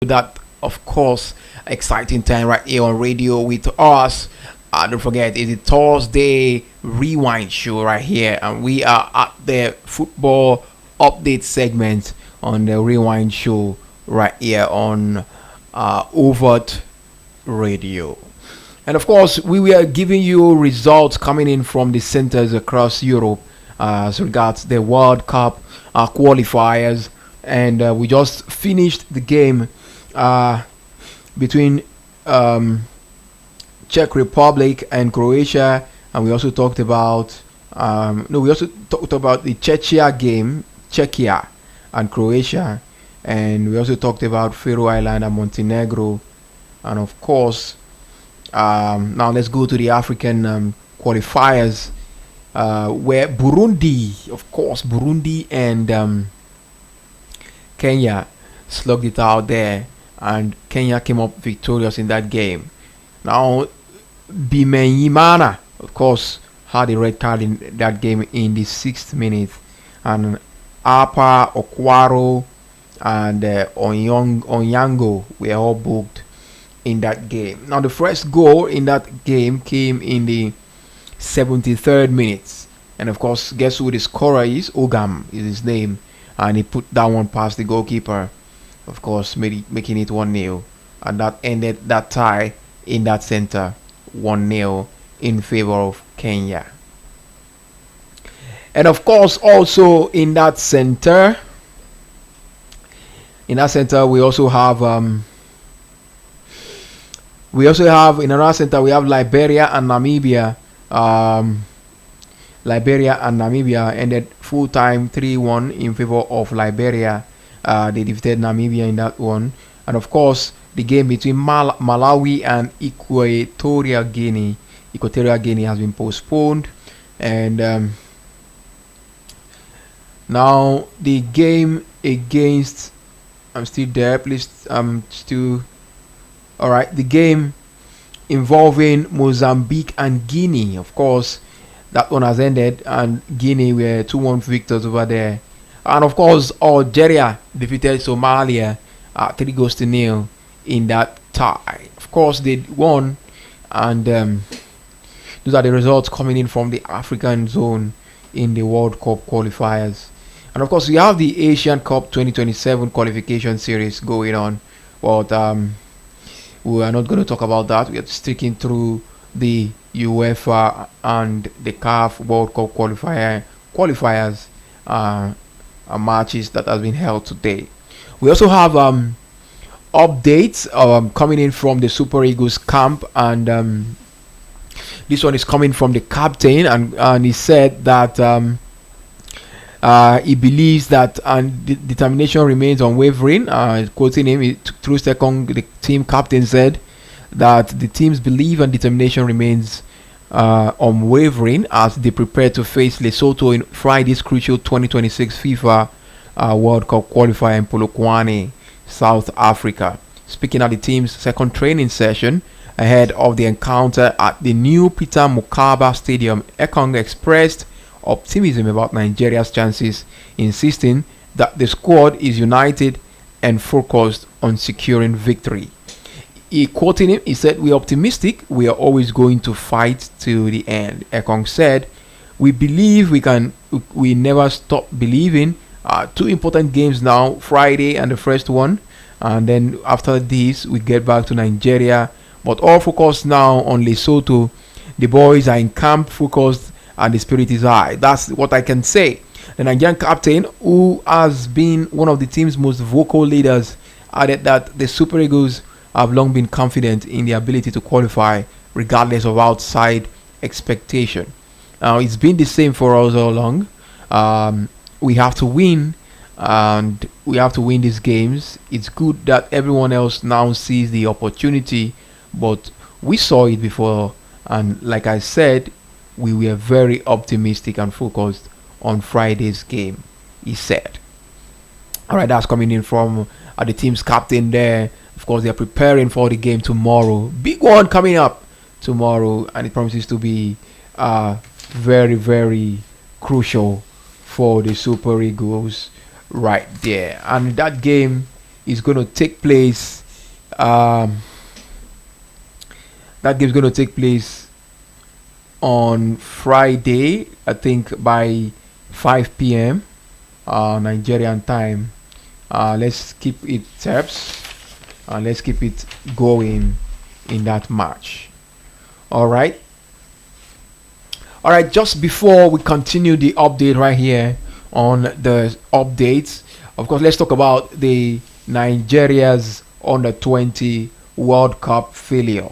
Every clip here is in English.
that, of course, exciting time right here on radio with us. Don't forget, it's a Thursday rewind show right here, and we are at the football update segment on the rewind show right here on Overt Radio. And of course, we were giving you results coming in from the centers across Europe as regards the World Cup qualifiers, and we just finished the game uh, between um, Czech Republic and Croatia, and we also talked about no, we also talked about the Czechia game, Czechia and Croatia, and we also talked about Faroe Island and Montenegro, and of course, now let's go to the African qualifiers, where Burundi, of course, Burundi and Kenya slugged it out there, and Kenya came up victorious in that game. Now, Bimenyimana, of course, had a red card in that game in the 6th minute, and Apa Okwaro and Onyango were all booked in that game. Now, the first goal in that game came in the 73rd minute, and of course, guess who the scorer is? Ogam is his name, and he put that one past the goalkeeper, of course, making it 1-0, and that ended that tie in that center, 1-0 in favor of Kenya. And of course, also in that center, in another center we have Liberia and Namibia. Liberia and Namibia ended full time 3-1 in favor of Liberia. They defeated Namibia in that one, and of course, the game between Malawi and Equatorial Guinea has been postponed, and now the game against, I'm still there, please. I'm still all right. The game involving Mozambique and Guinea, of course, that one has ended, and Guinea were 2-1 victors over there. And of course, Algeria defeated Somalia 3-0 in that tie. Of course, they won, and those are the results coming in from the African zone in the World Cup qualifiers. And of course, we have the Asian Cup 2027 qualification series going on, but we are not going to talk about that. We are sticking through the UEFA and the CAF World Cup qualifiers matches that has been held today. We also have updates coming in from the Super Eagles camp, and this one is coming from the captain, and he said that he believes that determination remains unwavering. Quoting him, through second, the team captain said that the team's belief and determination remains unwavering as they prepare to face Lesotho in Friday's crucial 2026 FIFA World Cup qualifier in Polokwane, South Africa. Speaking at the team's second training session ahead of the encounter at the new Peter Mokaba Stadium, Ekong expressed optimism about Nigeria's chances, insisting that the squad is united and focused on securing victory. Quoting him, he said, "We are optimistic. We are always going to fight to the end." Ekong said, "We believe we can. We never stop believing. Two important games now, Friday and the first one, and then after this we get back to Nigeria. But all focus now on Lesotho. The boys are in camp, focused, and the spirit is high." That's what I can say. The Nigerian captain, who has been one of the team's most vocal leaders, added that the Super Eagles have long been confident in their ability to qualify regardless of outside expectation. Now, it's been the same for us all along. We have to win, and we have to win these games. It's good that everyone else now sees the opportunity, but we saw it before, and like I said, we were very optimistic and focused on Friday's game, he said. All right, that's coming in from the team's captain there. Of course, they are preparing for the game tomorrow. Big one coming up tomorrow, and it promises to be very, very crucial for the Super Eagles right there. And that game is going to take place. Um, that game is going to take place on Friday, I think by 5 p.m. Nigerian time. Let's keep it taps. Let's keep it going in that match. All right. All right. Just before we continue the update right here on the updates, of course, let's talk about the Nigeria's under 20 World Cup failure.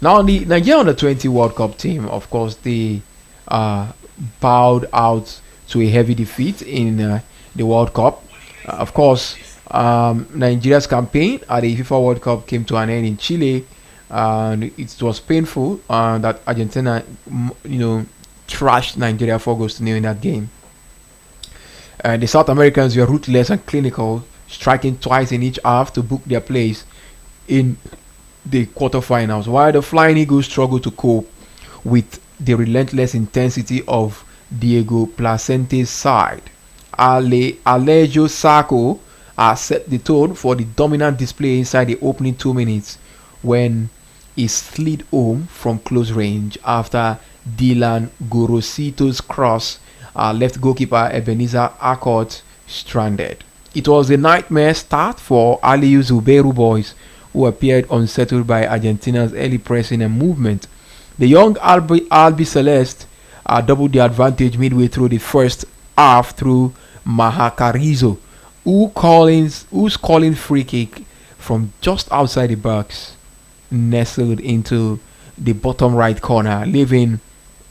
Now, the Nigeria under 20 World Cup team, of course, they bowed out to a heavy defeat in the World Cup. Of course, Nigeria's campaign at the FIFA World Cup came to an end in Chile, and it was painful that Argentina, trashed Nigeria 4 goals to 0 in that game. The South Americans were ruthless and clinical, striking twice in each half to book their place in the quarterfinals, while the Flying Eagles struggled to cope with the relentless intensity of Diego Placente's side. Alejo Sacco set the tone for the dominant display inside the opening 2 minutes when he slid home from close range after Dylan Gorosito's cross left goalkeeper Ebenezer Akot stranded. It was a nightmare start for Aliyu Zubeiru boys, who appeared unsettled by Argentina's early pressing and movement. The young Albi Celeste doubled the advantage midway through the first half through Mahakarizo, whose calling free kick from just outside the box nestled into the bottom right corner, leaving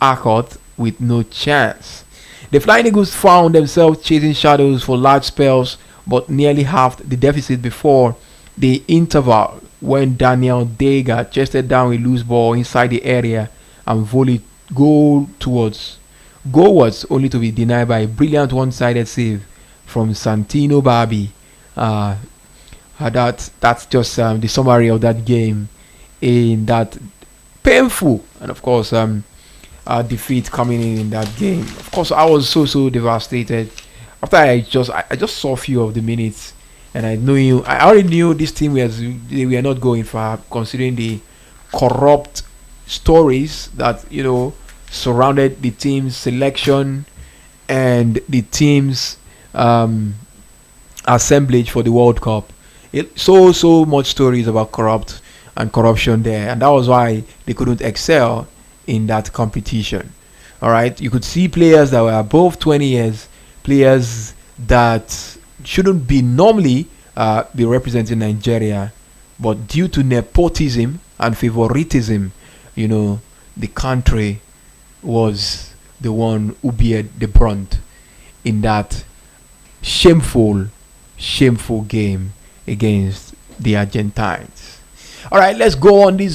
Akot with no chance. The Flying Eagles found themselves chasing shadows for large spells, but nearly halved the deficit before the interval when Daniel Dega chested down a loose ball inside the area and volleyed goalwards, only to be denied by a brilliant one-sided save from Santino Barbi. That's just the summary of that game in that painful and of course defeat coming in that game. Of course, I was so devastated after I just saw a few of the minutes, and I already knew this team they were not going far, considering the corrupt stories that surrounded the team's selection and the team's assemblage for the World Cup. So much stories about corruption there, and that was why they couldn't excel in that competition. All right, you could see players that were above 20 years, players that shouldn't be normally be representing Nigeria, but due to nepotism and favoritism, the country was the one who bear the brunt in that shameful game against the Argentines. All right, let's go on this